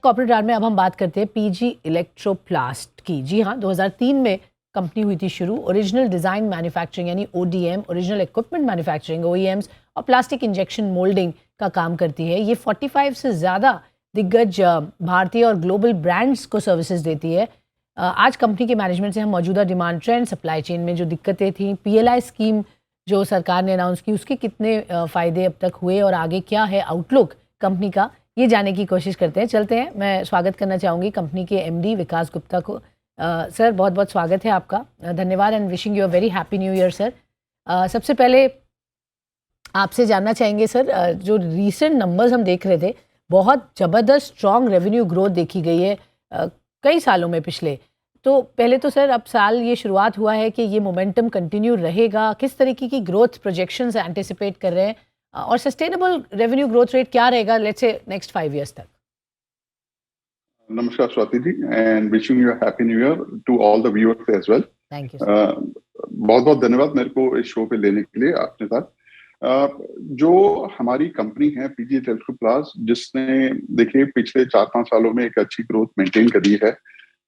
Corporate art में अब हम बात करते हैं पीजी इलेक्ट्रोप्लास्ट की। जी हाँ, 2003 में कंपनी हुई थी शुरू। ओरिजिनल डिज़ाइन मैन्युफैक्चरिंग यानी ODM, original equipment manufacturing OEMs और प्लास्टिक इंजेक्शन मोल्डिंग का काम करती है। ये 45 से ज़्यादा दिग्गज भारतीय और ग्लोबल ब्रांड्स को सर्विसेज देती है। आज कंपनी के मैनेजमेंट से हम मौजूदा डिमांड ट्रेंड, सप्लाई चेन में जो दिक्कतें थी, पीएलआई स्कीम जो सरकार ने अनाउंस की, उसके कितने फ़ायदे अब तक हुए और आगे क्या है आउटलुक कंपनी का, ये जानने की कोशिश करते हैं। चलते हैं, मैं स्वागत करना चाहूँगी कंपनी के एमडी विकास गुप्ता को। सर, बहुत बहुत स्वागत है आपका। धन्यवाद and wishing you a very happy new year sir. सबसे पहले आपसे जानना चाहेंगे सर, जो रीसेंट नंबर्स हम देख रहे थे, बहुत ज़बरदस्त स्ट्रॉन्ग रेवेन्यू ग्रोथ देखी गई है कई सालों में पिछले। तो पहले तो सर, अब साल ये शुरुआत हुआ है कि ये मोमेंटम कंटिन्यू रहेगा, किस तरीके की ग्रोथ प्रोजेक्शंस एंटिसिपेट कर रहे हैं और सस्टेनेबल रेवेन्यू ग्रोथ रेट क्या रहेगा लेट्स से नेक्स्ट 5 इयर्स तक? नमस्कार Swati ji and wishing you happy new year to all the viewers as well. Thank you. बहुत बहुत धन्यवाद मेरे को इस शो पे लेने के लिए आपके साथ। जो हमारी कंपनी है पीजी इलेक्ट्रोप्लास्ट, जिसने देखिए पिछले 4-5 सालों में एक अच्छी ग्रोथ मेंटेन करी है,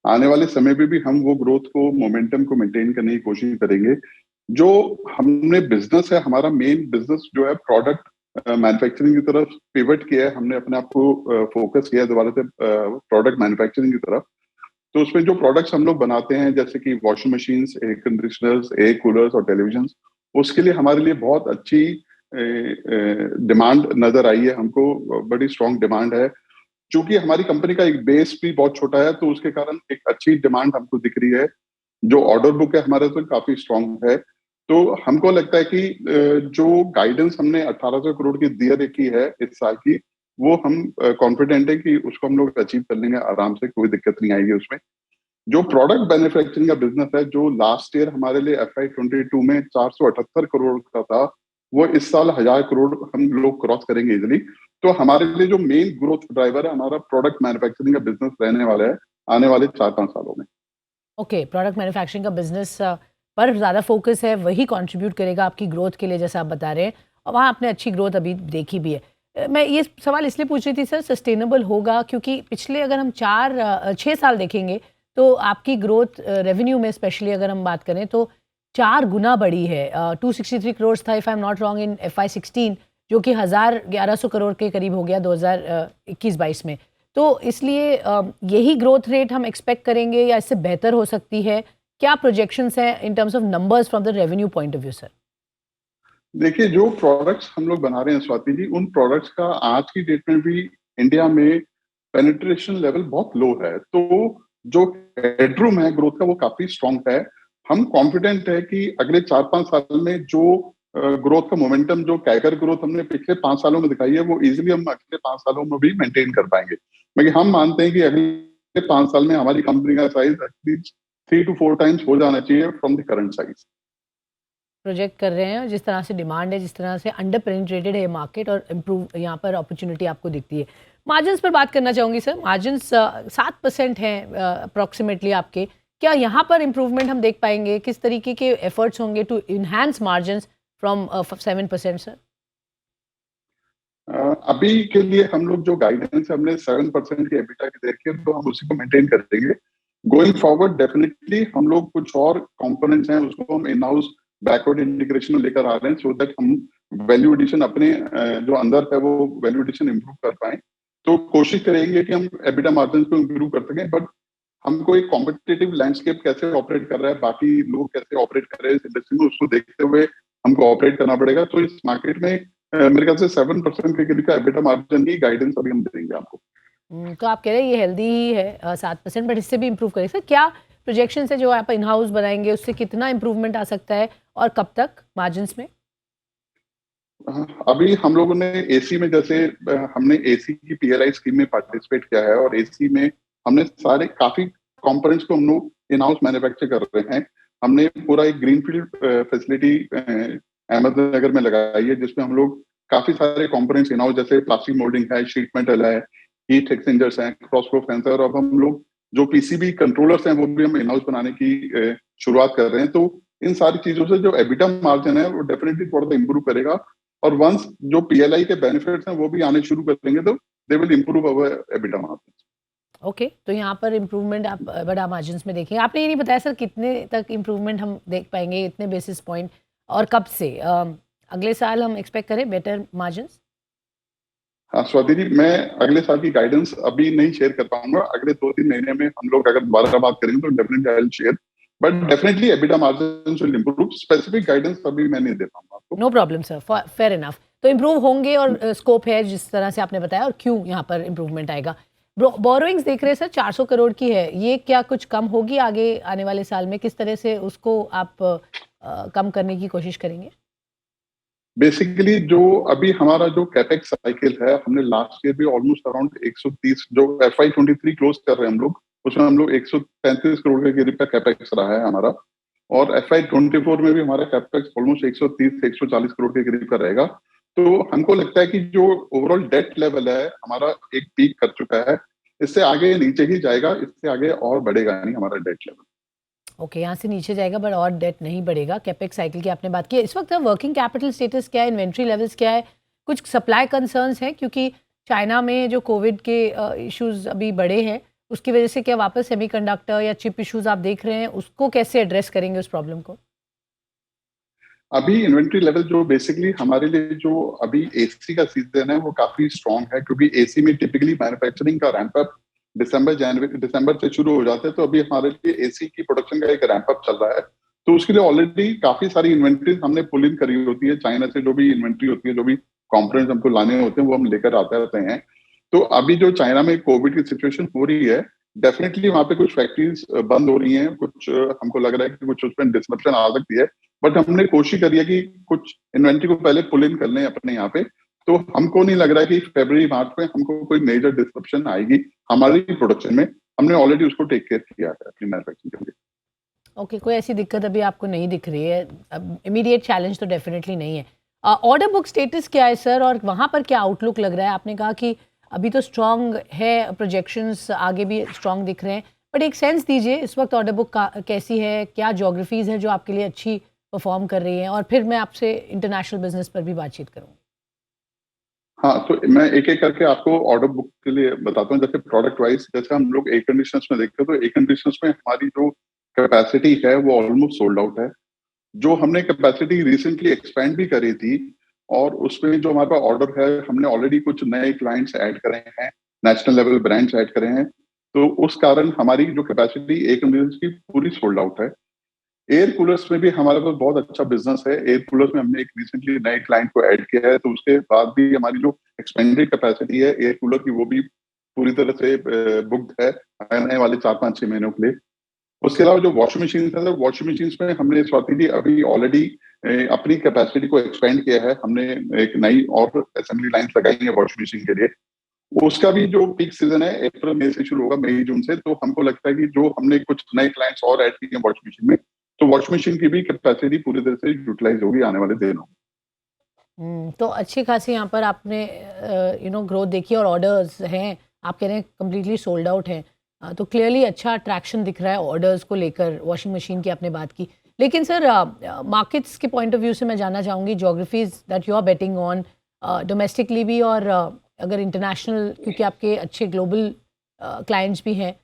आने वाले समय में भी हम वो ग्रोथ को मोमेंटम को मेंटेन करने की कोशिश करेंगे। जो हमने बिजनेस है, हमारा मेन बिजनेस जो है प्रोडक्ट मैन्युफैक्चरिंग की तरफ पिवट किया है, हमने अपने आप को फोकस किया है दोबारा से प्रोडक्ट मैन्युफैक्चरिंग की तरफ। तो उसमें जो प्रोडक्ट्स हम लोग बनाते हैं जैसे कि washing machines, air conditioners, air coolers और टेलीविजन, उसके लिए हमारे लिए बहुत अच्छी डिमांड नजर आई है। हमको बड़ी स्ट्रॉन्ग डिमांड है। चूंकि हमारी कंपनी का एक बेस भी बहुत छोटा है, तो उसके कारण एक अच्छी डिमांड हमको दिख रही है। जो ऑर्डर बुक है हमारे तो काफी स्ट्रॉन्ग है। तो हमको लगता है कि जो गाइडेंस हमने 1800 करोड़ की दे रखी है इस साल की, वो हम कॉन्फिडेंट है कि उसको हम लोग अचीव कर लेंगे आराम से, कोई दिक्कत नहीं आएगी उसमें। जो प्रोडक्ट मैन्युफैक्चरिंग का बिजनेस है, जो लास्ट ईयर हमारे लिए FY22 में 478 करोड़ का था, वो इस साल 1000 करोड़ हम लोग क्रॉस करेंगे इजिली। तो हमारे लिए जो मेन ग्रोथ ड्राइवर है, हमारा प्रोडक्ट मैन्युफैक्चरिंग का बिजनेस रहने वाला है आने वाले 4-5 सालों में। ओके, प्रोडक्ट मैन्युफैक्चरिंग का बिजनेस पर ज़्यादा फोकस है, वही कंट्रीब्यूट करेगा आपकी ग्रोथ के लिए जैसा आप बता रहे हैं, और वहाँ आपने अच्छी ग्रोथ अभी देखी भी है। मैं ये सवाल इसलिए पूछ रही थी सर, सस्टेनेबल होगा क्योंकि पिछले अगर हम 6 साल देखेंगे तो आपकी ग्रोथ रेवेन्यू में स्पेशली अगर हम बात करें तो 4 गुना बढ़ी है। 263 करोड़ था if I am not wrong in FY16, जो कि 1100 करोड़ के करीब हो गया 2021-22 में। तो इसलिए यही ग्रोथ रेट हम एक्सपेक्ट करेंगे या इससे बेहतर हो सकती है? क्या प्रोजेक्शंस हैं in terms of numbers from the revenue point of view sir? देखिए, जो प्रोडक्ट्स हम लोग बना रहे हैं स्वाति जी, उन प्रोडक्ट्स का आज की डेट में भी इंडिया में पेनिट्रेशन लेवल बहुत लो है। तो जो हेडरूम है ग्रोथ का, वो काफी स्ट्रांग है। हम कॉन्फिडेंट है कि अगले 4-5 साल में जो ग्रोथ का मोमेंटम, जो कैगर ग्रोथ हमने पिछले 5 सालों में दिखाई है, वो इजिली हम अगले 5 सालों में भी मेंटेन कर पाएंगे। मगर हम मानते हैं कि अगले 5 साल में हमारी कंपनी का साइज एटलीस्ट 3 to 4 टाइम्स हो जाना चाहिए from the current size. Project कर रहे हैं जिस तरह से डिमांड है, जिस तरह से अंडर पेनिट्रेटेड है मार्केट और इम्प्रूव यहाँ पर अपॉर्चुनिटी आपको दिखती है। मार्जिन्स पर बात करना चाहूँगी सर। मार्जिन्स 7% हैं अप्रॉक्सीमेटली आपके। क्या यहाँ पर इम्प्रूवमेंट हम देख पाएंगे? किस तरीके के एफर्ट्स होंगे to enhance margins from 7% sir? अभी के लिए हम लोग जो गाइडेंस हमने 7% के एबिटा की देखी है, तो हम उसी को मेंटेन करेंगे। गोइंग फॉरवर्ड डेफिनेटली हम लोग कुछ और कंपोनेंट्स हैं, उसको हम इन हाउस बैकवर्ड इंटीग्रेशन में लेकर आ रहे हैं, सो दैट हम वैल्यू एडिशन अपने जो अंदर है वो वैल्यू एडिशन इंप्रूव कर पाए। तो कोशिश करेंगे कि हम एबिटा मार्जिन को इंप्रूव कर सकें। बट हमको एक कॉम्पिटिटिव लैंडस्केप कैसे ऑपरेट कर रहा है, बाकी लोग कैसे ऑपरेट कर रहे हैं इस इंडस्ट्री में, उसको देखते हुए हमको ऑपरेट करना पड़ेगा। तो इस मार्केट में मेरे ख्याल से 7% के करीब का एबिटा मार्जिन की गाइडेंस अभी हम देंगे आपको। तो आप कह रहे हैं ये हेल्दी ही है 7%, बट इससे भी इम्प्रूव करें सर। क्या प्रोजेक्शन है जो आप इन हाउस बनाएंगे, उससे कितना इम्प्रूवमेंट आ सकता है और कब तक मार्जिन्स में? अभी हम लोगों ने एसी में, जैसे हमने एसी की पीएलआई स्कीम में पार्टिसिपेट किया है, और एसी में हमने सारे काफी कंपोनेंट्स को हम लोग इन हाउस मैन्युफैक्चर कर रहे हैं। हमने पूरा एक ग्रीनफील्ड फैसिलिटी अहमदनगर में लगाई है, जिसमें हम लोग काफी सारे कंपोनेंट्स इन हाउस, जैसे प्लास्टिक मोल्डिंग है, शीट मेटल है, हीट एक्सचेंजर्स हैं, क्रॉस फ्लो सेंसर, और हम लोग जो पीसीबी कंट्रोलर्स हैं वो भी हम इन हाउस बनाने की शुरुआत कर रहे हैं। तो इन सारी चीजों से जो एबिटा मार्जिन है वो डेफिनेटली थोड़ा सा इंप्रूव करेगा, और वंस जो पीएलआई के बेनिफिट्स हैं वो भी आने शुरू करेंगे, तो they will improve our EBITDA margin. Okay, तो यहाँ पर इम्प्रूवमेंट आप बड़ा मार्जिन्स में देखेंगे। आपने ये नहीं बताया सर कितने तक इम्प्रूवमेंट हम देख पाएंगे, इतने बेसिस पॉइंट, और कब से? अगले साल हम एक्सपेक्ट करें बेटर मार्जिन्स? हाँ स्वाति जी, मैं अगले साल की गाइडेंस अभी नहीं शेयर कर पाऊंगा। अगले 2-3 महीने में हम लोग अगर दोबारा बात करेंगे तो definitely I will share, but definitely EBITDA margin will improve. Specific guidance अभी मैं नहीं दे पाऊंगा आपको। No problem sir, fair enough. तो इम्प्रूव होंगे और स्कोप है जिस तरह से आपने बताया, और क्यों यहाँ पर इम्प्रूवमेंट आएगा। बोरोइंग्स देख रहे हैं सर 400 करोड़ की है, ये क्या कुछ कम होगी आगे आने वाले साल में? किस तरह से उसको आप कम करने की कोशिश करेंगे? बेसिकली जो अभी हमारा जो कैपेक्स साइकिल है, हमने लास्ट ईयर भी ऑलमोस्ट अराउंड 130, जो FY23 क्लोज कर रहे हैं हम लोग, उसमें हम लोग 135 करोड़ के करीब का कैपेक्स रहा है हमारा। और FY24 में भी हमारा कैपेक्स ऑलमोस्ट 130-140 करोड़ के करीब का रहेगा। तो हमको लगता है कि जो ओवरऑल डेट लेवल है हमारा एक पीक कर चुका है, इससे आगे नीचे ही जाएगा, इससे आगे और बढ़ेगा नहीं हमारा डेट लेवल। ओके, यहाँ से नीचे जाएगा बट और डेट नहीं बढ़ेगा। कैपेक्स साइकिल की आपने बात की। इस वक्त वर्किंग कैपिटल स्टेटस क्या है, इन्वेंट्री लेवल्स क्या है, कुछ सप्लाई कंसर्न्स हैं? क्योंकि चाइना में जो कोविड के इश्यूज अभी बढ़े हैं, उसकी वजह से क्या वापस सेमीकंडक्टर या चिप इश्यूज आप देख रहे हैं? उसको कैसे एड्रेस करेंगे उस प्रॉब्लम को? अभी इन्वेंट्री लेवल जो बेसिकली हमारे लिए जो अभी एसी का सीजन है वो काफी स्ट्रांग है, क्योंकि एसी में टिपिकली मैन्युफैक्चरिंग का रैंप अप दिसंबर से शुरू हो जाते हैं। तो अभी हमारे लिए एसी की प्रोडक्शन का एक रैंप अप चल रहा है, तो उसके लिए ऑलरेडी काफी सारी इन्वेंट्री हमने पुल इन करी होती है। चाइना से जो भी इन्वेंट्री होती है, जो भी कंपोनेंट्स हमको लाने होते हैं, वो हम लेकर आते रहते हैं। तो अभी जो चाइना में कोविड की सिचुएशन हो रही है, डेफिनेटली वहां पे कुछ फैक्ट्रीज बंद हो रही हैं, कुछ हमको लग रहा है कि कुछ उसमें डिसरप्शन आ सकती है। बट हमने कोशिश करी है कि कुछ इन्वेंट्री को पहले पुल इन कर लें अपने यहाँ पे। तो हमको नहीं लग रहा है कि फरवरी मार्च में हमको कोई मेजर डिसरप्शन आएगी हमारी प्रोडक्शन में। हमने ऑलरेडी उसको टेक केयर किया है अपनी मैन्युफैक्चरिंग के लिए। ओके, कोई ऐसी दिक्कत अभी आपको नहीं दिख रही है? अब इमीडिएट चैलेंज तो डेफिनेटली नहीं है। ऑर्डर बुक स्टेटस क्या है सर, और वहाँ पर क्या आउटलुक लग रहा है? आपने कहा कि अभी तो स्ट्रॉन्ग है, प्रोजेक्शंस आगे भी स्ट्रॉन्ग दिख रहे हैं, बट एक सेंस दीजिए इस वक्त ऑर्डर बुक कैसी है, क्या ज्योग्राफीज हैं जो आपके लिए अच्छी परफॉर्म कर रही हैं, और फिर मैं आपसे इंटरनेशनल बिजनेस पर भी बातचीत करूँगी। हाँ, तो मैं एक एक करके आपको ऑर्डर बुक के लिए बताता हूँ। जैसे प्रोडक्ट वाइज, जैसे हम लोग एयर कंडीशनर्स में देखते हैं, तो एयर कंडीशनर्स में हमारी जो कैपेसिटी है वो ऑलमोस्ट सोल्ड आउट है। जो हमने कैपेसिटी रिसेंटली एक्सपेंड भी करी थी, और उसमें जो हमारे पास ऑर्डर है, हमने ऑलरेडी कुछ नए क्लाइंट्स ऐड करे हैं, नेशनल लेवल ब्रांड्स ऐड करे हैं। तो उस कारण हमारी जो कैपेसिटी एयर कंडीशनर्स की पूरी सोल्ड आउट है। एयर कूलर्स में भी हमारे पास बहुत अच्छा बिजनेस है। एयर कूलर्स में हमने एक रिसेंटली नए क्लाइंट को ऐड किया है, तो उसके बाद भी हमारी जो एक्सपेंडेड कैपेसिटी है एयर कूलर की, वो भी पूरी तरह से बुक्ड है आने वाले 4-5-6 महीनों के लिए। उसके अलावा जो वॉशिंग मशीन है, तो वॉशिंग मशीन में हमने स्वाति जी अभी ऑलरेडी अपनी कैपेसिटी को एक्सपेंड किया है। हमने एक नई और असेंबली लाइन लगाई है वॉशिंग मशीन के लिए। उसका भी जो पीक सीजन है अप्रैल मई से शुरू होगा, मई जून से। तो हमको लगता है कि जो हमने कुछ नए क्लाइंट्स और ऐड किए हैं वॉशिंग मशीन में, तो वॉशिंग मशीन की भी कैपेसिटी पूरी तरह से यूटिलाइज होगी आने वाले दिनों में। तो अच्छी खासी यहाँ पर आपने ग्रोथ देखी, और ऑर्डर्स हैं, आप कह रहे हैं कम्प्लीटली सोल्ड आउट हैं। तो क्लियरली अच्छा अट्रैक्शन दिख रहा है ऑर्डर्स को लेकर। वॉशिंग मशीन की आपने बात की, लेकिन सर मार्केट्स के पॉइंट ऑफ व्यू से मैं जानना चाहूँगी geographies that you are betting on, domestically भी और अगर इंटरनेशनल, क्योंकि आपके अच्छे ग्लोबल क्लाइंट्स भी हैं,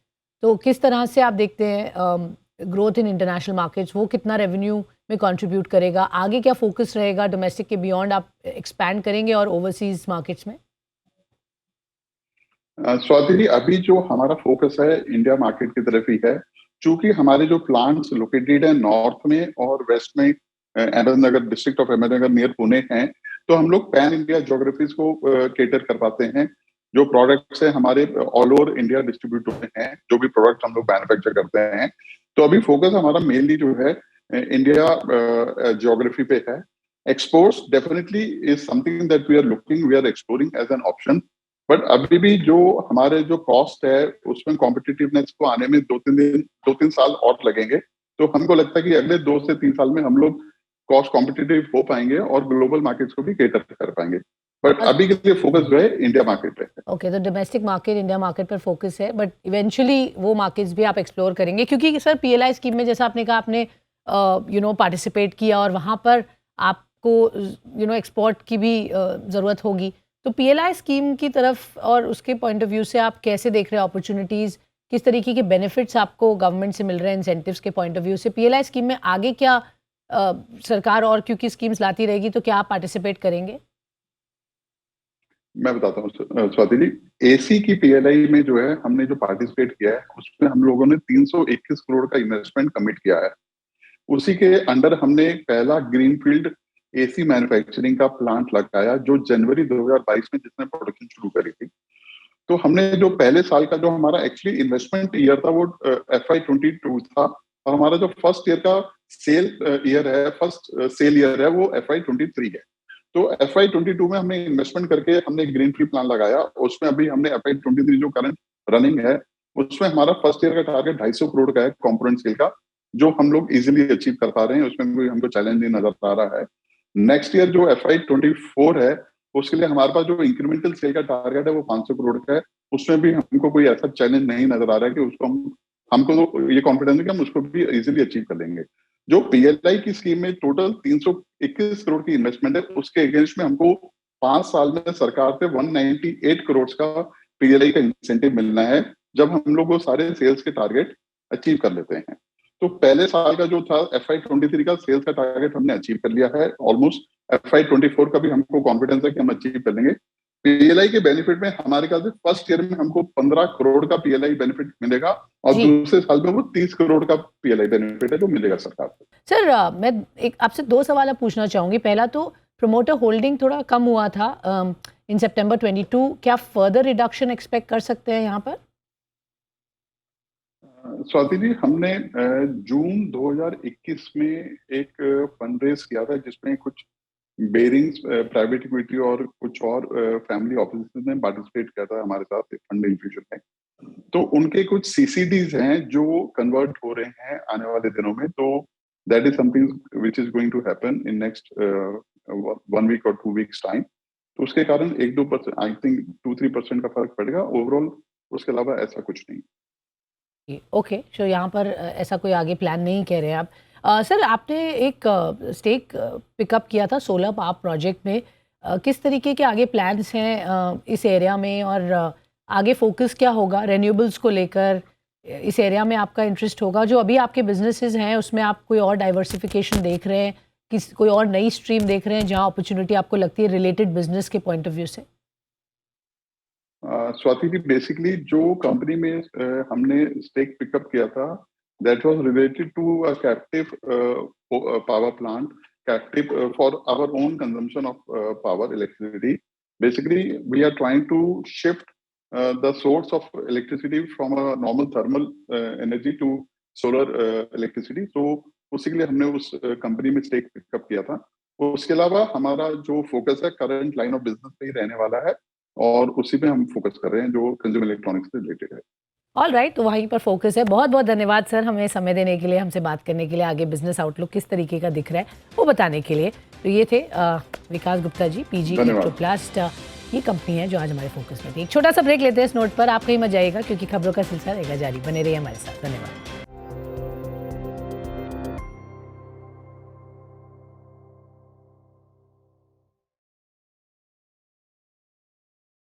तो किस तरह से आप देखते हैं ग्रोथ इन इंटरनेशनल मार्केट्स? वो कितना रेवेन्यू में कंट्रीब्यूट करेगा? आगे क्या फोकस रहेगा? डोमेस्टिक के बियॉन्ड आप एक्सपैंड करेंगे और ओवरसीज मार्केट्स में? स्वाति जी, अभी जो हमारा फोकस है इंडिया मार्केट की तरफ ही है। चूंकि हमारे जो प्लांट्स लोकेटेड है नॉर्थ में और वेस्ट में, Ahmednagar, district of Ahmednagar near Pune हैं, तो हम लोग पैन इंडिया ज्योग्राफीज को केटर कर पाते हैं। जो प्रोडक्ट्स है हमारे ऑल ओवर इंडिया डिस्ट्रीब्यूट होते हैं, जो भी प्रोडक्ट्स हम लोग मैन्युफैक्चर करते हैं। तो अभी फोकस हमारा मेनली जो है इंडिया ज्योग्राफी पे है। Exports definitely is something that we are exploring as an option. But अभी भी जो हमारे जो कॉस्ट है उसमें कॉम्पिटिटिवनेस को आने में 2-3 साल और लगेंगे। तो हमको लगता है कि अगले 2 से 3 साल में हम लोग कॉस्ट कॉम्पिटिटिव हो पाएंगे और ग्लोबल मार्केट्स को भी केटर कर पाएंगे। बट अभी के लिए फोकस जो है इंडिया मार्केट पे है। ओके, तो डोमेस्टिक मार्केट, इंडिया मार्केट पर फोकस है, बट इवेंचुअली वो मार्केट्स भी आप एक्सप्लोर करेंगे, क्योंकि सर पीएलआई स्कीम में जैसा आपने कहा, आपने पार्टिसिपेट किया और वहाँ पर आपको एक्सपोर्ट की भी ज़रूरत होगी। तो पीएलआई स्कीम की तरफ और उसके पॉइंट ऑफ व्यू से आप कैसे देख रहे हैं अपॉर्चुनिटीज़, किस तरीके के बेनिफिट्स आपको गवर्नमेंट से मिल रहे हैं इंसेंटिव्स के पॉइंट ऑफ व्यू से? पीएलआई स्कीम में आगे क्या सरकार और क्योंकि स्कीम्स लाती रहेगी तो क्या आप पार्टिसिपेट करेंगे? मैं बताता हूँ स्वाति जी, एसी की पीएलआई में जो है हमने जो पार्टिसिपेट किया है उसमें हम लोगों ने 321 करोड़ का इन्वेस्टमेंट कमिट किया है। उसी के अंडर हमने पहला ग्रीनफील्ड एसी मैन्युफैक्चरिंग का प्लांट लगाया जो जनवरी 2022 में जिसने प्रोडक्शन शुरू करी थी। तो हमने जो पहले साल का जो हमारा एक्चुअली इन्वेस्टमेंट ईयर था वो FY22 था, और हमारा जो फर्स्ट ईयर का फर्स्ट सेल ईयर है वो FY23 है। तो FY22 में हमने इन्वेस्टमेंट करके हमने ग्रीनफील्ड प्लान लगाया। उसमें अभी हमने FY23 जो करंट रनिंग है उसमें हमारा फर्स्ट ईयर का टारगेट 250 करोड़ का है कंपोनेंट सेल का, जो हम लोग इजीली अचीव कर पा रहे हैं। उसमें कोई हमको चैलेंज नहीं नजर आ रहा है। नेक्स्ट ईयर जो FY24 है उसके लिए हमारे पास जो इंक्रीमेंटल सेल का टारगेट है वो 500 करोड़ का है। उसमें भी हमको कोई ऐसा चैलेंज नहीं नजर आ रहा है कि उसको हमको तो ये कॉन्फिडेंस है कि हम उसको भी इजीली अचीव कर लेंगे। जो पीएलआई की स्कीम में टोटल 321 करोड़ की इन्वेस्टमेंट है उसके अगेंस्ट में हमको 5 साल में सरकार से 198 करोड़ का पीएलआई का इंसेंटिव मिलना है, जब हम लोग वो सारे सेल्स के टारगेट अचीव कर लेते हैं। तो पहले साल का जो था FY23 का सेल्स का टारगेट हमने अचीव कर लिया है ऑलमोस्ट। FY24 का भी हमको कॉन्फिडेंस है कि हम अचीव कर लेंगे। पीएलआई के बेनिफिट में हमारे ख्याल से फर्स्ट ईयर में हमको 15 करोड़ का पीएलआई बेनिफिट मिलेगा, और जी। दूसरे साल में वो 30 करोड़ का पीएलआई बेनिफिट है जो मिलेगा सरकार को। सर मैं एक आपसे 2 सवाल पूछना चाहूँगी। पहला तो प्रोमोटर होल्डिंग थोड़ा कम हुआ था इन सितंबर 22, क्या फर्दर रिडक्शन एक्सपेक्ट कर सकते हैं यहाँ पर? स्वाति जी, हमने जून 2021 में एक फंड रेज किया था जिसमें कुछ बेरिंग्स प्राइवेट इक्विटी और कुछ और फैमिली ऑफिस ने पार्टिसिपेट किया था हमारे साथ फंड इन्फ्यूजन में। तो उनके कुछ सीसीडीज हैं जो कन्वर्ट हो रहे हैं आने वाले दिनों में। तो that is something which is going to happen in next 1 week और 2 वीक्स टाइम। तो उसके कारण 1-2%, आई थिंक 2-3% का फर्क पड़ेगा ओवरऑल। उसके अलावा ऐसा कुछ नहीं। ओके, सो यहाँ पर ऐसा कोई आगे प्लान नहीं कह रहे हैं आप। सर आपने एक स्टेक पिकअप किया था सोलर पावर प्रोजेक्ट में। किस तरीके के आगे प्लान्स हैं इस एरिया में, और आगे फोकस क्या होगा रेन्यूएबल्स को लेकर? इस एरिया में आपका इंटरेस्ट होगा, जो अभी आपके बिजनेसेस हैं उसमें आप कोई और डाइवर्सिफिकेशन देख रहे हैं, कोई और नई स्ट्रीम देख रहे हैं जहाँ अपॉर्चुनिटी आपको लगती है रिलेटेड बिजनेस के पॉइंट ऑफ व्यू से? स्वाति जी, बेसिकली जो कंपनी में हमने स्टेक पिकअप किया था that was related to a captive power plant, captive for our own consumption of power electricity. Basically we are trying to shift the source of electricity from a normal thermal energy to solar electricity. तो उसी के लिए हमने उस company में stake pickup किया था। उसके अलावा हमारा जो फोकस है करंट लाइन ऑफ बिजनेस पे ही रहने वाला है, और उसी पे हम फोकस कर रहे हैं जो कंज्यूमर इलेक्ट्रॉनिक्स से रिलेटेड है। ऑल राइट, तो वहीं पर फोकस है। बहुत बहुत धन्यवाद सर हमें समय देने के लिए, हमसे बात करने के लिए, आगे बिजनेस आउटलुक किस तरीके का दिख रहा है वो बताने के लिए। तो ये थे विकास गुप्ता जी, पीजी इलेक्ट्रोप्लास्ट, ये कंपनी है जो आज हमारे फोकस में थी। एक छोटा सा ब्रेक लेते हैं इस नोट पर। आप कहीं मत जाइएगा क्योंकि खबरों का सिलसिला रहेगा जारी। बने रहिए हमारे साथ। धन्यवाद।